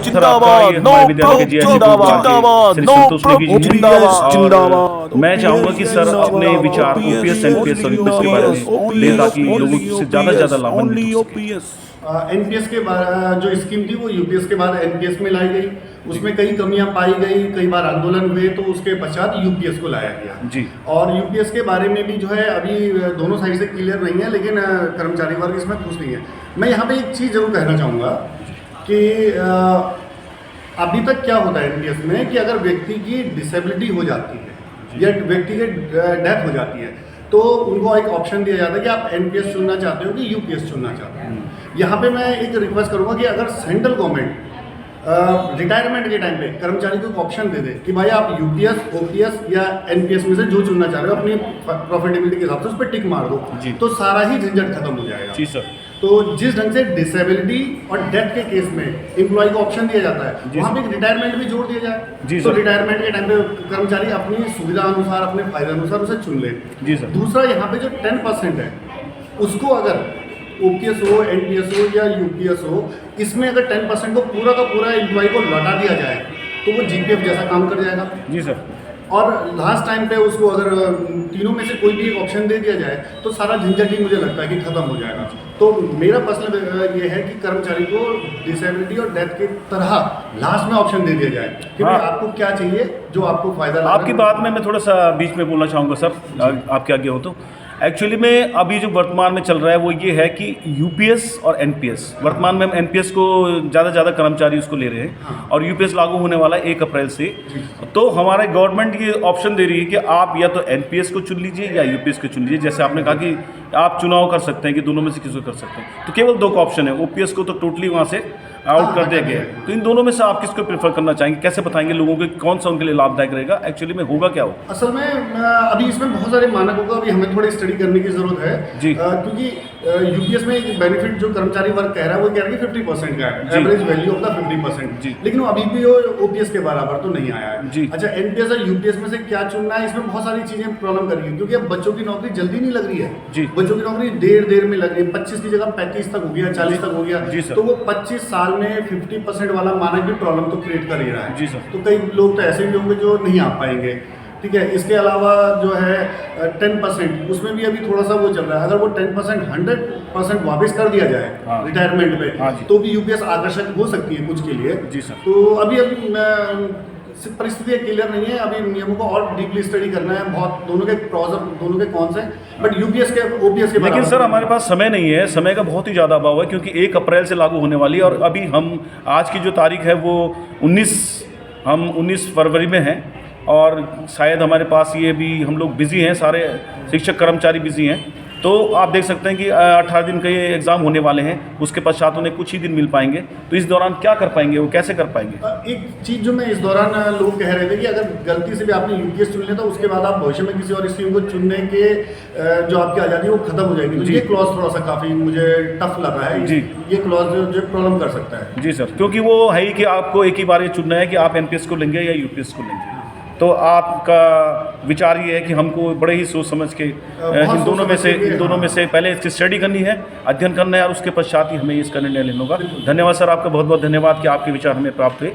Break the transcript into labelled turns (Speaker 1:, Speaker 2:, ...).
Speaker 1: जिंदाबाद, no proof जिंदाबाद, no proof जिंदाबाद।
Speaker 2: मैं चाहूंगा कि सर अपने विचार ओपीएस, एनपीएस और यूपीएस के बारे में दें ताकि लोगों से ज़्यादा से ज़्यादा लाभान्वित हो सके।
Speaker 3: एनपीएस के बाद जो स्कीम थी वो यूपीएस के बाद एनपीएस में लाई गई, उसमें कई कमियां पाई गई, कई बार आंदोलन हुए, तो उसके पश्चात यूपीएस को लाया गया
Speaker 2: जी। और
Speaker 3: यूपीएस के बारे में भी जो है अभी दोनों साइड से क्लियर नहीं है, लेकिन कर्मचारी वर्ग इसमें खुश नहीं है। मैं यहाँ पे एक चीज़ जरूर कहना चाहूँगा कि अभी तक क्या होता है एनपीएस में कि अगर व्यक्ति की डिसेबिलिटी हो जाती है या व्यक्ति की डेथ हो जाती है तो उनको एक ऑप्शन दिया जाता है कि आप एनपीएस चुनना चाहते हो कि यूपीएस चुनना चाहते हो। यहाँ पे मैं एक रिक्वेस्ट करूँगा कि अगर सेंट्रल गवर्नमेंट रिटायरमेंट के टाइम पे कर्मचारी को एक ऑप्शन दे दे कि भाई आप यूपीएस, ओपीएस या एनपीएस में से जो चुनना चाह रहे हो अपनी प्रॉफिटेबिलिटी के हिसाब से उस पर टिक मार दो, तो सारा ही झंझट खत्म हो जाएगा।
Speaker 2: जी सर।
Speaker 3: तो जिस ढंग से डिसेबिलिटी और डेथ के केस में एम्प्लॉय को ऑप्शन दिया जाता है, वहाँ पे रिटायरमेंट भी जोड़ दिया जाए, तो रिटायरमेंट के टाइम पे कर्मचारी अपनी सुविधा अनुसार, अपने फायदे अनुसार उसे चुन ले।
Speaker 2: जी सर।
Speaker 3: दूसरा, यहाँ पे जो 10% है उसको अगर ओपीएस हो, एनपीएस हो या यूपीएस हो, इसमें अगर 10% को पूरा का पूरा एम्प्लॉय को लौटा दिया जाए तो वो जीपीएफ जैसा काम कर जाएगा।
Speaker 2: जी सर।
Speaker 3: और लास्ट टाइम पे उसको अगर तीनों में से कोई भी एक ऑप्शन दे दिया जाए तो सारा झंझट ही मुझे लगता है कि खत्म हो जाएगा। तो मेरा पर्सनल ये है कि कर्मचारी को डिसेबिलिटी और डेथ की तरह लास्ट में ऑप्शन दे दिया जाए कि भाई आपको क्या चाहिए जो आपको फायदा लगे।
Speaker 2: आपकी बात में मैं थोड़ा सा बीच में बोलना चाहूँगा सर, आपके आगे हो तो। एक्चुअली में अभी जो वर्तमान में चल रहा है वो ये है कि यूपीएस और एनपीएस, वर्तमान में हम एनपीएस को ज़्यादा से ज़्यादा कर्मचारी उसको ले रहे हैं और यूपीएस लागू होने वाला है 1 अप्रैल से। तो हमारे गवर्नमेंट ये ऑप्शन दे रही है कि आप या तो एनपीएस को चुन लीजिए या यूपीएस को चुन लीजिए। जैसे आपने कहा कि आप चुनाव कर सकते हैं कि दोनों में से किसी को कर सकते हैं, तो केवल 2 का ऑप्शन है। ओपीएस को तो टोटली वहाँ से आउट कर दिया गया है। तो इन दोनों में से आप किसको प्रेफर करना चाहेंगे, कैसे बताएंगे लोगों को कौन सा उनके लिए लाभदायक रहेगा, एक्चुअली में होगा क्या हो?
Speaker 3: असल में अभी इसमें बहुत सारे मानकों का अभी हमें थोड़ी स्टडी करने की जरूरत है
Speaker 2: जी।
Speaker 3: क्योंकि यूपीएस में एक बेनिफिट जो कर्मचारी वर्ग कह रहा है वो कह रहा है कि 50% का है, एवरेज वैल्यू ऑफ द 50%, लेकिन वो अभी भी ओपीएस के बराबर तो नहीं आया है। अच्छा, एनपीएस और यूपीएस में से क्या चुनना है, इसमें बहुत सारी चीजें प्रॉब्लम कर रही है क्योंकि अब बच्चों की नौकरी जल्दी नहीं लग रही है। बच्चों की नौकरी देर में लग रही है, 25 की जगह 35 तक हो गया, 40 तक हो गया, तो वो 25 साल में 50% वाला मानक भी प्रॉब्लम तो क्रिएट कर ही रहा है। तो कई लोग तो ऐसे भी होंगे जो नहीं आ पाएंगे। ठीक है, इसके अलावा जो है 10% उसमें भी अभी थोड़ा सा वो चल रहा है। अगर वो 10% 100% वापस कर दिया जाए रिटायरमेंट पे तो भी यूपीएस आकर्षक हो सकती है कुछ के लिए। जी सर। तो अभी परिस्थितियाँ क्लियर नहीं है, अभी नियमों को और डीपली स्टडी करना है, बहुत दोनों के प्रॉस और दोनों के कॉन्स हैं, बट यूपीएस के ओपीएस के
Speaker 2: लेकिन सर हमारे पास समय नहीं है, समय का बहुत ही ज़्यादा अभाव है क्योंकि 1 अप्रैल से लागू होने वाली है और अभी हम आज की जो तारीख है वो 19 फरवरी में है और शायद हमारे पास ये भी हम लोग बिज़ी हैं, सारे शिक्षक कर्मचारी बिज़ी हैं। तो आप देख सकते हैं कि 18 दिन का ये एग्ज़ाम होने वाले हैं, उसके पश्चात उन्हें कुछ ही दिन मिल पाएंगे। तो इस दौरान क्या कर पाएंगे, वो कैसे कर पाएंगे?
Speaker 3: एक चीज़ जो मैं इस दौरान लोग कह रहे थे कि अगर गलती से भी आपने यूपीएस चुन लिया तो उसके बाद आप भविष्य में किसी और स्ट्रीम को चुनने के जो आपकी आज़ादी है वो खत्म हो जाएगी। तो ये क्लॉज थोड़ा सा काफ़ी मुझे टफ लगा है जी। ये क्लॉज जो प्रॉब्लम कर सकता है।
Speaker 2: जी सर, क्योंकि वो है ही कि आपको एक ही बार ये चुनना है कि आप एनपीएस को लेंगे या यूपीएस को लेंगे। तो आपका विचार ये है कि हमको बड़े ही सोच समझ के इन दोनों में से पहले इसकी स्टडी करनी है, अध्ययन करना है और उसके पश्चात ही हमें इसका निर्णय लेना होगा। धन्यवाद सर, आपका बहुत बहुत धन्यवाद कि आपके विचार हमें प्राप्त हुए।